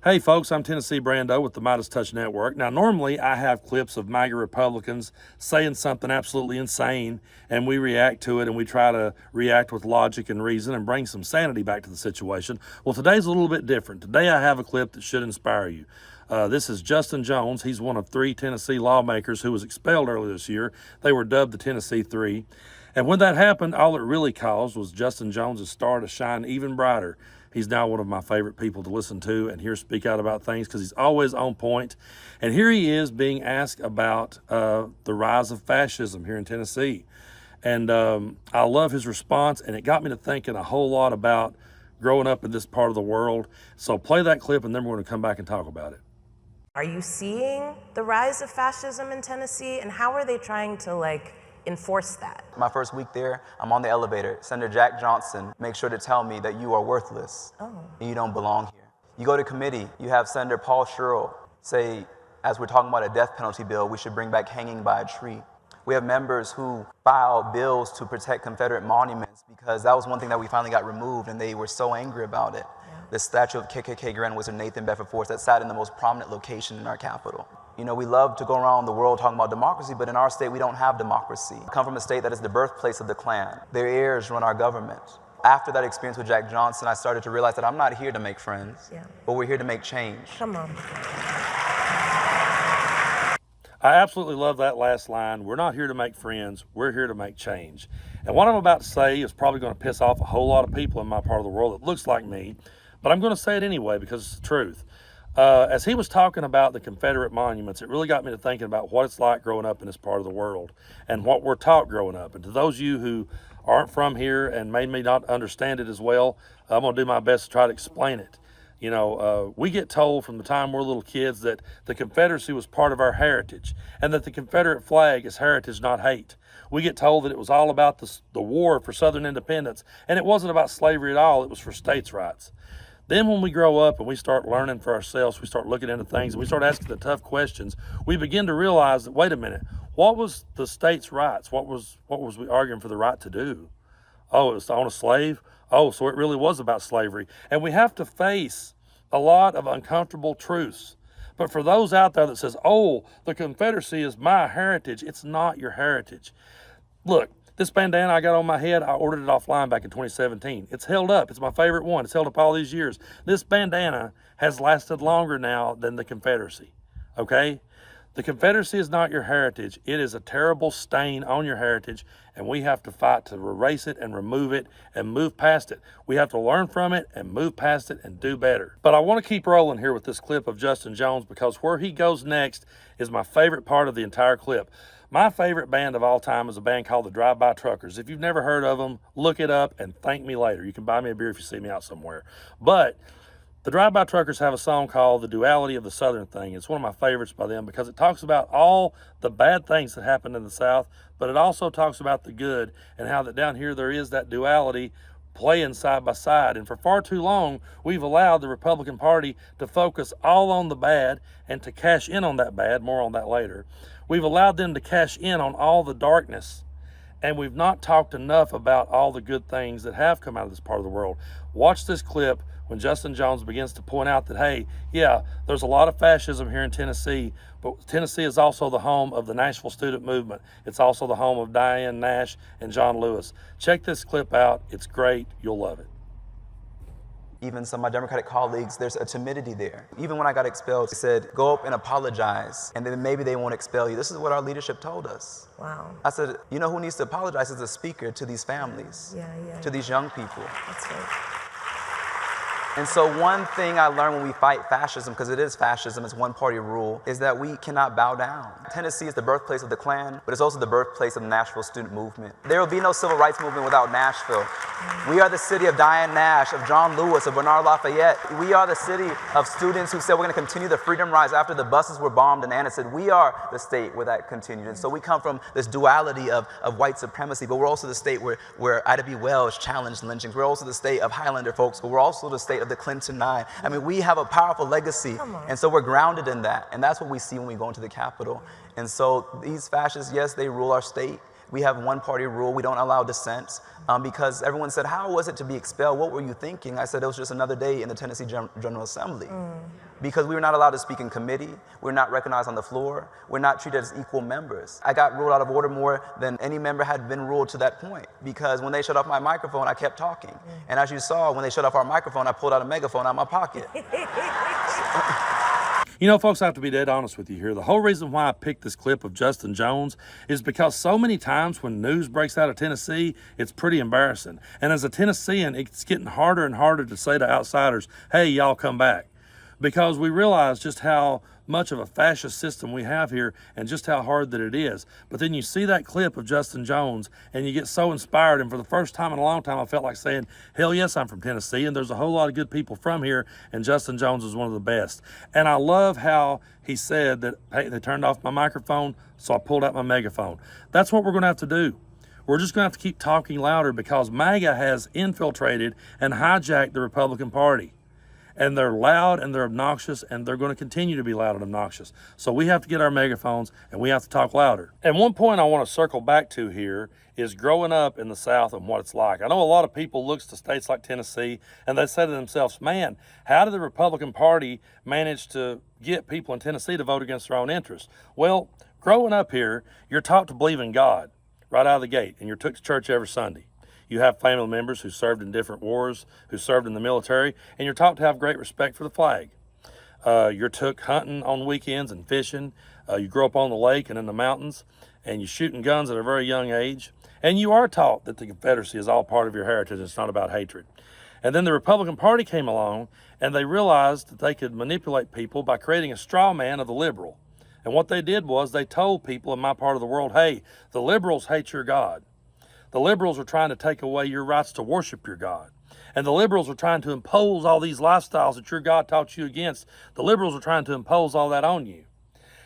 Hey folks, I'm Tennessee Brando with the MeidasTouch Network. Now normally I have clips of MAGA Republicans saying something absolutely insane and we react to it and we try to react with logic and reason and bring some sanity back to the situation. Well, today's a little bit different. Today I have a clip that should inspire you. This is Justin Jones. He's one of 3 Tennessee lawmakers who was expelled earlier this year. They were dubbed the Tennessee Three. And when that happened, all it really caused was Justin Jones' star to shine even brighter. He's now one of my favorite people to listen to and hear speak out about things because he's always on point. And here he is being asked about the rise of fascism here in Tennessee. And I love his response, and it got me to thinking a whole lot about growing up in this part of the world. So play that clip, and then we're going to come back and talk about it. Are you seeing the rise of fascism in Tennessee, and how are they trying to enforce that? My first week there, I'm on the elevator. Senator Jack Johnson makes sure to tell me that you are worthless and you don't belong here. You go to committee, you have Senator Paul Sherrill say, as we're talking about a death penalty bill, we should bring back hanging by a tree. We have members who filed bills to protect Confederate monuments because that was one thing that we finally got removed, and they were so angry about it. The statue of KKK Grand Wizard Nathan Bedford Forrest that sat in the most prominent location in our capital. You know, we love to go around the world talking about democracy, but in our state, we don't have democracy. We come from a state that is the birthplace of the Klan. Their heirs run our government. After that experience with Jack Johnson, I started to realize that I'm not here to make friends, but we're here to make change. Come on. I absolutely love that last line. We're not here to make friends. We're here to make change. And what I'm about to say is probably going to piss off a whole lot of people in my part of the world that looks like me, but I'm going to say it anyway because it's the truth. As he was talking about the Confederate monuments, it really got me to thinking about what it's like growing up in this part of the world and what we're taught growing up. And to those of you who aren't from here and may not understand it as well, I'm going to do my best to try to explain it. You know, we get told from the time we're little kids that the Confederacy was part of our heritage and that the Confederate flag is heritage, not hate. We get told that it was all about the war for Southern independence, and it wasn't about slavery at all. It was for states' rights. Then when we grow up and we start learning for ourselves, we start looking into things and we start asking the tough questions, we begin to realize that, wait a minute, what was the states' rights? What was we arguing for the right to do? Oh, it was to own a slave? Oh, so it really was about slavery. And we have to face a lot of uncomfortable truths. But for those out there that says, oh, the Confederacy is my heritage, it's not your heritage. Look, this bandana I got on my head, I ordered it offline back in 2017. It's held up. It's my favorite one. It's held up all these years. This bandana has lasted longer now than the Confederacy, okay? The Confederacy is not your heritage. It is a terrible stain on your heritage, and we have to fight to erase it and remove it and move past it. We have to learn from it and move past it and do better. But I want to keep rolling here with this clip of Justin Jones because where he goes next is my favorite part of the entire clip. My favorite band of all time is a band called the Drive-By Truckers. If you've never heard of them, look it up and thank me later. You can buy me a beer if you see me out somewhere. But the Drive-By Truckers have a song called The Duality of the Southern Thing. It's one of my favorites by them because it talks about all the bad things that happened in the South, but it also talks about the good and how that down here there is that duality playing side by side. And for far too long, we've allowed the Republican Party to focus all on the bad and to cash in on that bad, more on that later. We've allowed them to cash in on all the darkness, and we've not talked enough about all the good things that have come out of this part of the world. Watch this clip when Justin Jones begins to point out that, hey, yeah, there's a lot of fascism here in Tennessee, but Tennessee is also the home of the Nashville student movement. It's also the home of Diane Nash and John Lewis. Check this clip out. It's great. You'll love it. Even some of my Democratic colleagues, there's a timidity there. Even when I got expelled, they said, go up and apologize, and then maybe they won't expel you. This is what our leadership told us. Wow. I said, you know who needs to apologize as a speaker to these families, to these young people. That's right. And so one thing I learned when we fight fascism, because it is fascism, it's one-party rule, is that we cannot bow down. Tennessee is the birthplace of the Klan, but it's also the birthplace of the Nashville student movement. There will be no civil rights movement without Nashville. We are the city of Diane Nash, of John Lewis, of Bernard Lafayette. We are the city of students who said we're going to continue the freedom rise after the buses were bombed in Anna said we are the state where that continued. And so we come from this duality of white supremacy, but we're also the state where Ida B. Wells challenged lynchings. We're also the state of Highlander folks, but we're also the state of the Clinton Nine. I mean, we have a powerful legacy, and so we're grounded in that. And that's what we see when we go into the Capitol. And so these fascists, yes, they rule our state. We have one party rule. We don't allow dissent because everyone said, how was it to be expelled? What were you thinking? I said, it was just another day in the Tennessee General Assembly. Because we were not allowed to speak in committee. We're not recognized on the floor. We're not treated as equal members. I got ruled out of order more than any member had been ruled to that point. Because when they shut off my microphone, I kept talking. And as you saw, when they shut off our microphone, I pulled out a megaphone out of my pocket. You know, folks, I have to be dead honest with you here. The whole reason why I picked this clip of Justin Jones is because so many times when news breaks out of Tennessee, it's pretty embarrassing. And as a Tennessean, it's getting harder and harder to say to outsiders, hey, y'all come back. Because we realize just how much of a fascist system we have here and just how hard that it is. But then you see that clip of Justin Jones and you get so inspired. And for the first time in a long time, I felt like saying, hell yes, I'm from Tennessee and there's a whole lot of good people from here and Justin Jones is one of the best. And I love how he said that, hey, they turned off my microphone, so I pulled out my megaphone. That's what we're gonna have to do. We're just gonna have to keep talking louder because MAGA has infiltrated and hijacked the Republican Party. And they're loud and they're obnoxious and they're going to continue to be loud and obnoxious. So we have to get our megaphones and we have to talk louder. And one point I want to circle back to here is growing up in the South and what it's like. I know a lot of people look to states like Tennessee and they say to themselves, man, how did the Republican Party manage to get people in Tennessee to vote against their own interests? Well, growing up here, you're taught to believe in God right out of the gate and you're took to church every Sunday. You have family members who served in different wars, who served in the military, and you're taught to have great respect for the flag. You're took hunting on weekends and fishing. You grow up on the lake and in the mountains, and you're shooting guns at a very young age. And you are taught that the Confederacy is all part of your heritage. It's not about hatred. And then the Republican Party came along, and they realized that they could manipulate people by creating a straw man of the liberal. And what they did was they told people in my part of the world, hey, the liberals hate your God. The liberals are trying to take away your rights to worship your God. And the liberals are trying to impose all these lifestyles that your God taught you against. The liberals are trying to impose all that on you.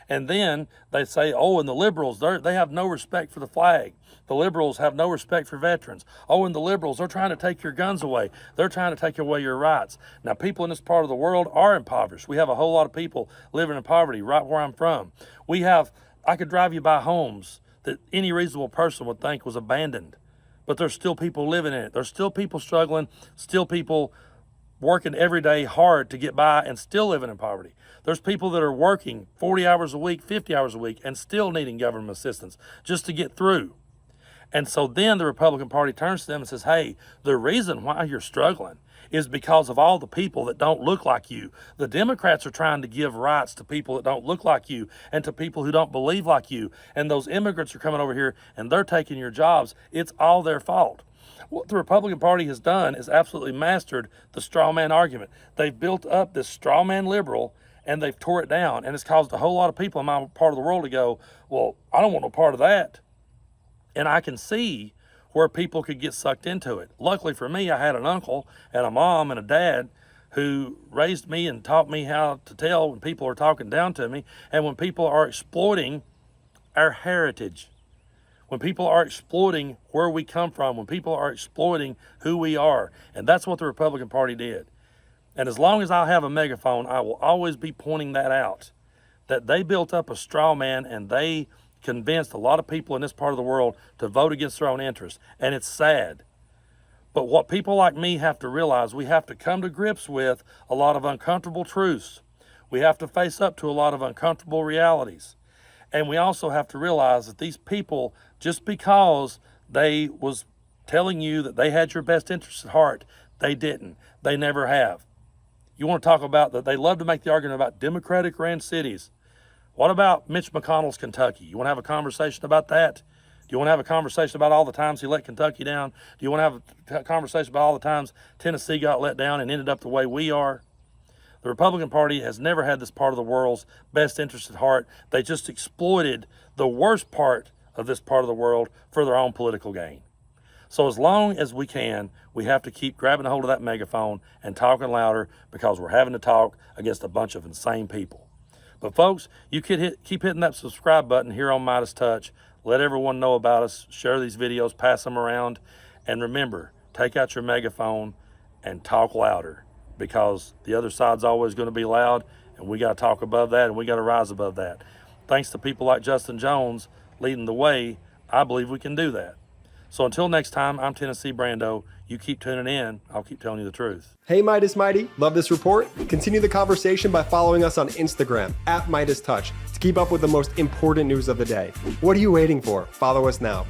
And then they say, oh, and the liberals, they have no respect for the flag. The liberals have no respect for veterans. Oh, and the liberals, they're trying to take your guns away. They're trying to take away your rights. Now, people in this part of the world are impoverished. We have a whole lot of people living in poverty right where I'm from. I could drive you by homes that any reasonable person would think was abandoned. But there's still people living in it. There's still people struggling, still people working every day hard to get by and still living in poverty. There's people that are working 40 hours a week, 50 hours a week, and still needing government assistance just to get through. And so then the Republican Party turns to them and says, hey, the reason why you're struggling is because of all the people that don't look like you. The Democrats are trying to give rights to people that don't look like you and to people who don't believe like you. And those immigrants are coming over here and they're taking your jobs. It's all their fault. What the Republican Party has done is absolutely mastered the straw man argument. They've built up this straw man liberal and they've tore it down. And it's caused a whole lot of people in my part of the world to go, well, I don't want no part of that. And I can see where people could get sucked into it. Luckily for me, I had an uncle and a mom and a dad who raised me and taught me how to tell when people are talking down to me and when people are exploiting our heritage, when people are exploiting where we come from, when people are exploiting who we are. And that's what the Republican Party did. And as long as I have a megaphone, I will always be pointing that out, that they built up a straw man and they convinced a lot of people in this part of the world to vote against their own interests. And it's sad. But what people like me have to realize, we have to come to grips with a lot of uncomfortable truths. We have to face up to a lot of uncomfortable realities. And we also have to realize that these people, just because they was telling you that they had your best interests at heart, they didn't. They never have. You want to talk about that? They love to make the argument about Democratic ran cities. What about Mitch McConnell's Kentucky? You want to have a conversation about that? Do you want to have a conversation about all the times he let Kentucky down? Do you want to have a conversation about all the times Tennessee got let down and ended up the way we are? The Republican Party has never had this part of the world's best interest at heart. They just exploited the worst part of this part of the world for their own political gain. So as long as we can, we have to keep grabbing a hold of that megaphone and talking louder because we're having to talk against a bunch of insane people. But folks, you could keep hitting that subscribe button here on MeidasTouch. Let everyone know about us. Share these videos, pass them around. And remember, take out your megaphone and talk louder because the other side's always going to be loud and we got to talk above that and we got to rise above that. Thanks to people like Justin Jones leading the way I believe we can do that. So until next time, I'm Tennessee Brando. You keep tuning in. I'll keep telling you the truth. Hey Midas Mighty, love this report? Continue the conversation by following us on Instagram at MeidasTouch to keep up with the most important news of the day. What are you waiting for? Follow us now.